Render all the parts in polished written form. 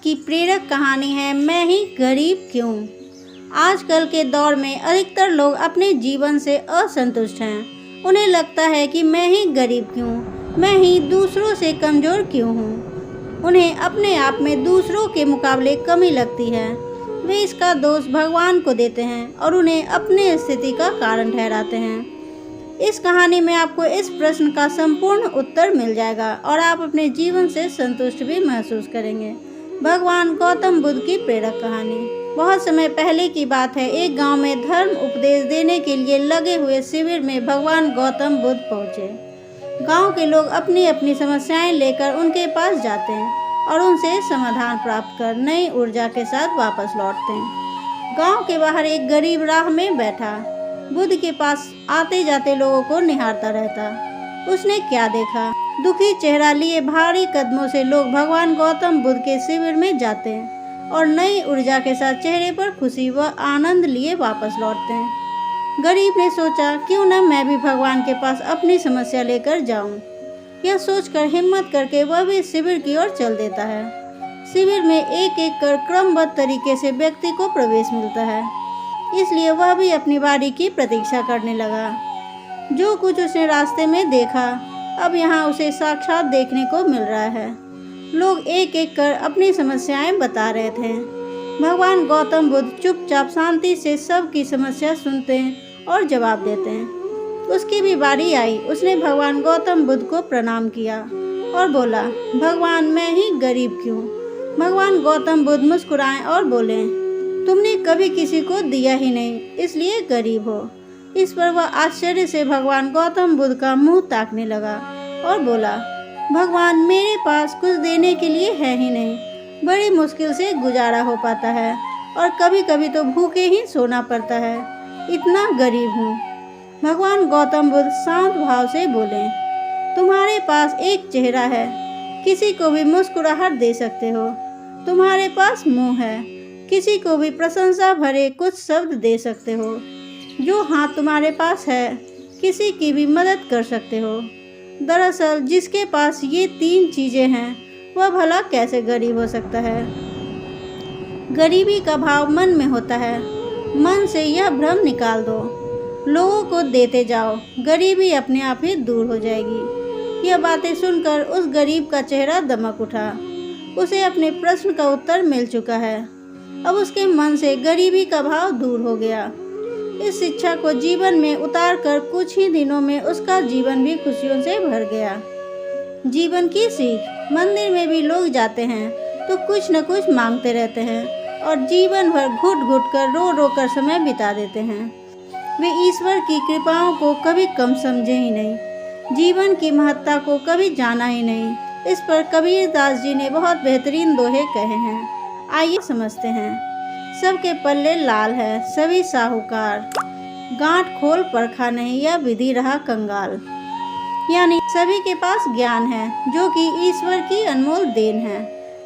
की प्रेरक कहानी है मैं ही गरीब क्यों। आजकल के दौर में अधिकतर लोग अपने जीवन से असंतुष्ट हैं। उन्हें लगता है कि मैं ही गरीब क्यों, मैं ही दूसरों से कमज़ोर क्यों हूँ। उन्हें अपने आप में दूसरों के मुकाबले कमी लगती है। वे इसका दोष भगवान को देते हैं और उन्हें अपनी स्थिति का कारण ठहराते हैं। इस कहानी में आपको इस प्रश्न का संपूर्ण उत्तर मिल जाएगा और आप अपने जीवन से संतुष्ट भी महसूस करेंगे। भगवान गौतम बुद्ध की प्रेरक कहानी। बहुत समय पहले की बात है। एक गांव में धर्म उपदेश देने के लिए लगे हुए शिविर में भगवान गौतम बुद्ध पहुंचे। गांव के लोग अपनी अपनी समस्याएं लेकर उनके पास जाते हैं और उनसे समाधान प्राप्त कर नई ऊर्जा के साथ वापस लौटते हैं। गांव के बाहर एक गरीब राह में बैठा बुद्ध के पास आते जाते लोगों को निहारता रहता। उसने क्या देखा? दुखी चेहरा लिए भारी कदमों से लोग भगवान गौतम बुद्ध के शिविर में जाते हैं और नई ऊर्जा के साथ चेहरे पर खुशी व आनंद लिए वापस लौटते हैं। गरीब ने सोचा, क्यों न मैं भी भगवान के पास अपनी समस्या लेकर जाऊं। यह सोचकर हिम्मत करके वह भी शिविर की ओर चल देता है। शिविर में एक एक कर क्रमबद्ध तरीके से व्यक्ति को प्रवेश मिलता है, इसलिए वह भी अपनी बारी की प्रतीक्षा करने लगा। जो कुछ उसने रास्ते में देखा, अब यहाँ उसे साक्षात देखने को मिल रहा है। लोग एक एक कर अपनी समस्याएं बता रहे थे। भगवान गौतम बुद्ध चुपचाप शांति से सबकी समस्या सुनते हैं और जवाब देते हैं। उसकी भी बारी आई। उसने भगवान गौतम बुद्ध को प्रणाम किया और बोला, भगवान मैं ही गरीब क्यों। भगवान गौतम बुद्ध मुस्कुराए और बोले, तुमने कभी किसी को दिया ही नहीं, इसलिए गरीब हो। इस पर वह आश्चर्य से भगवान गौतम बुद्ध का मुंह ताकने लगा और बोला, भगवान मेरे पास कुछ देने के लिए है ही नहीं। बड़ी मुश्किल से गुजारा हो पाता है और कभी कभी तो भूखे ही सोना पड़ता है। इतना गरीब हूँ। भगवान गौतम बुद्ध शांत भाव से बोले, तुम्हारे पास एक चेहरा है, किसी को भी मुस्कुराहट दे सकते हो। तुम्हारे पास मुँह है, किसी को भी प्रशंसा भरे कुछ शब्द दे सकते हो। जो हाथ तुम्हारे पास है, किसी की भी मदद कर सकते हो। दरअसल जिसके पास ये तीन चीज़ें हैं, वह भला कैसे गरीब हो सकता है। गरीबी का भाव मन में होता है। मन से यह भ्रम निकाल दो। लोगों को देते जाओ, गरीबी अपने आप ही दूर हो जाएगी। यह बातें सुनकर उस गरीब का चेहरा दमक उठा। उसे अपने प्रश्न का उत्तर मिल चुका है। अब उसके मन से गरीबी का भाव दूर हो गया। इस शिक्षा को जीवन में उतार कर कुछ ही दिनों में उसका जीवन भी खुशियों से भर गया। जीवन की सीख। मंदिर में भी लोग जाते हैं तो कुछ न कुछ मांगते रहते हैं और जीवन भर घुट घुट कर रो रो कर समय बिता देते हैं। वे ईश्वर की कृपाओं को कभी कम समझे ही नहीं, जीवन की महत्ता को कभी जाना ही नहीं। इस पर कबीरदास जी ने बहुत बेहतरीन दोहे कहे हैं, आइए समझते हैं। सबके पल्ले लाल है, सभी साहूकार, गांठ खोल परखा नहीं, यह विधि रहा कंगाल। यानी सभी के पास ज्ञान है, जो कि ईश्वर की अनमोल देन है,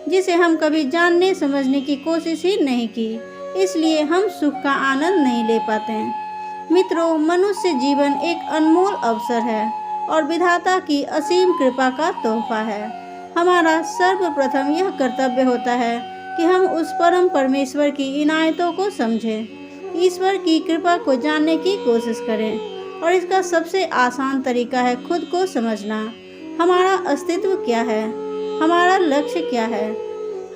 जिसे हम कभी जानने समझने की कोशिश ही नहीं की, इसलिए हम सुख का आनंद नहीं ले पाते हैं। मित्रों, मनुष्य जीवन एक अनमोल अवसर है और विधाता की असीम कृपा का तोहफा है। हमारा सर्वप्रथम यह कर्तव्य होता है कि हम उस परम परमेश्वर की इनायतों को समझें, ईश्वर की कृपा को जानने की कोशिश करें। और इसका सबसे आसान तरीका है खुद को समझना। हमारा अस्तित्व क्या है, हमारा लक्ष्य क्या है,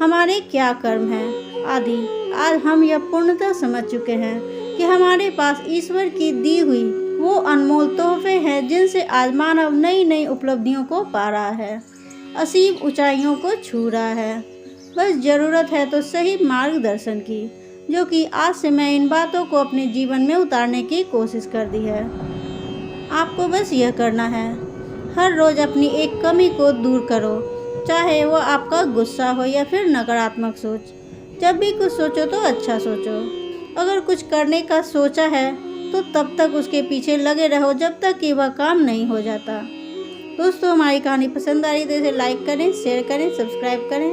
हमारे क्या कर्म हैं आदि। आज हम यह पूर्णतः समझ चुके हैं कि हमारे पास ईश्वर की दी हुई वो अनमोल तोहफे हैं, जिनसे आज मानव नई नई उपलब्धियों को पा रहा है, असीम ऊंचाइयों को छू रहा है। बस ज़रूरत है तो सही मार्गदर्शन की, जो कि आज से मैं इन बातों को अपने जीवन में उतारने की कोशिश कर दी है। आपको बस यह करना है, हर रोज़ अपनी एक कमी को दूर करो, चाहे वो आपका गुस्सा हो या फिर नकारात्मक सोच। जब भी कुछ सोचो तो अच्छा सोचो। अगर कुछ करने का सोचा है तो तब तक उसके पीछे लगे रहो जब तक कि वह काम नहीं हो जाता। दोस्तों, हमारी कहानी पसंद आ रही तो इसे लाइक करें, शेयर करें, सब्सक्राइब करें,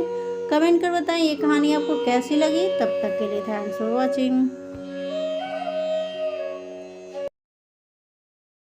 कमेंट कर बताएं ये कहानी आपको कैसी लगी। तब तक के लिए थैंक्स फॉर वॉचिंग।